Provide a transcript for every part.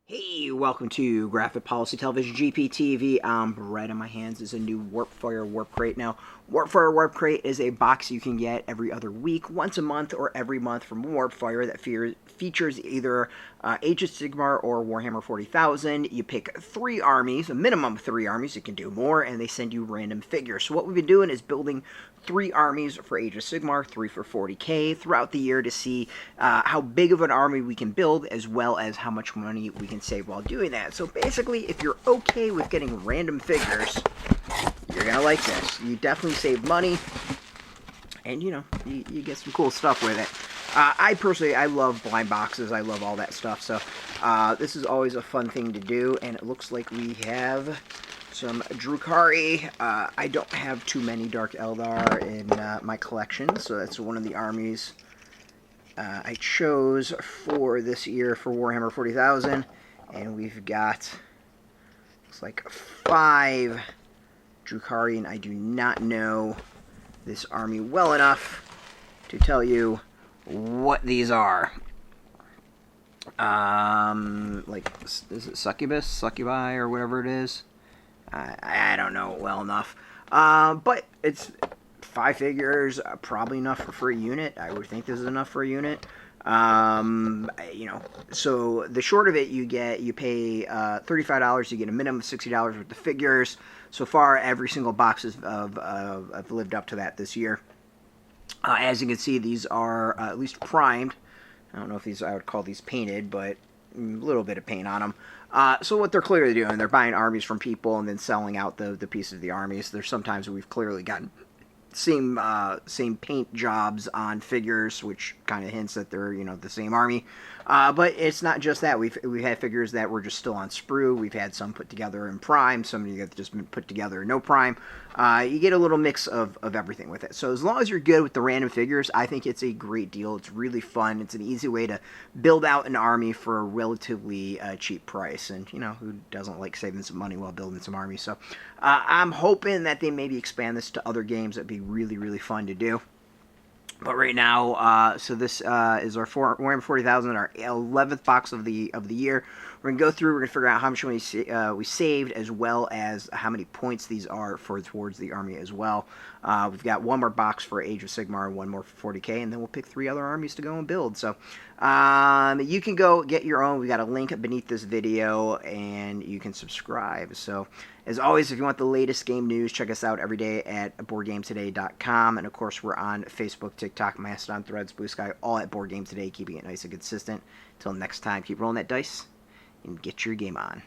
Hey, welcome to Graphic Policy Television GPTV. Right in my hands is a new Warpfire Warpcrate. Now, Warpfire Warpcrate is a box you can get every other week, once a month, or every month from Warpfire that features either Age of Sigmar or Warhammer 40,000. You pick 3 armies, a minimum of 3 armies. You can do more, and they send you random figures. So what we've been doing is building 3 armies for Age of Sigmar, 3 for 40k throughout the year to see how big of an army we can build, as well as how much money we can save while doing that. So basically, if you're okay with getting random figures, you're gonna like this. You definitely save money, and you get some cool stuff with it. I personally, I love blind boxes. I love all that stuff. So this is always a fun thing to do, and it looks like we have some Drukhari. I don't have too many Dark Eldar in my collection, so that's one of the armies I chose for this year for Warhammer 40,000. And we've got, looks like 5 Drukhari, and I do not know this army well enough to tell you what these are. Like, is it Succubi, or whatever it is? I don't know it well enough. But it's 5 figures, probably enough for a unit. I would think this is enough for a unit. So the short of it, you pay $35, you get a minimum of $60 worth of figures. So far, every single box have lived up to that this year. As you can see, these are at least primed. I don't know if I would call these painted, but a little bit of paint on them. So what they're clearly doing, they're buying armies from people and then selling out the pieces of the armies. There's sometimes we've clearly gotten same paint jobs on figures, which kind of hints that they're the same army. But it's not just that. We've had figures that were just still on sprue. We've had some put together in prime. Some have just been put together in no prime. You get a little mix of everything with it. So as long as you're good with the random figures, I think it's a great deal. It's really fun. It's an easy way to build out an army for a relatively cheap price. And who doesn't like saving some money while building some armies? So I'm hoping that they maybe expand this to other games. That'd be really, really fun to do. But right now, so this is our Warhammer 40,000, our 11th box of the year. We're gonna go through. We're gonna figure out how much money we saved, as well as how many points these are towards the army as well. We've got one more box for Age of Sigmar, one more for 40k, and then we'll pick 3 other armies to go and build. So you can go get your own. We got a link beneath this video, and you can subscribe. So as always, if you want the latest game news, check us out every day at BoardGameToday.com. And of course, we're on Facebook, TikTok, Mastodon, Threads, Blue Sky, all at Board Game Today, keeping it nice and consistent. Until next time, keep rolling that dice and get your game on.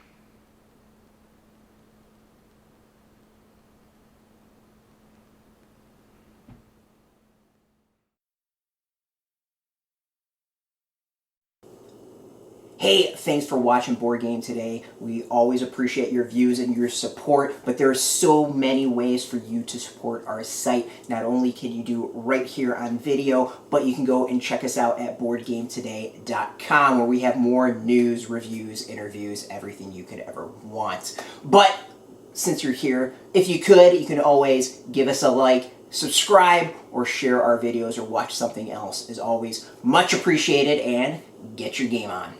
Hey, thanks for watching Board Game Today. We always appreciate your views and your support, but there are so many ways for you to support our site. Not only can you do it right here on video, but you can go and check us out at BoardGameToday.com, where we have more news, reviews, interviews, everything you could ever want. But since you're here, if you can always give us a like, subscribe, or share our videos, or watch something else. As always, much appreciated, and get your game on.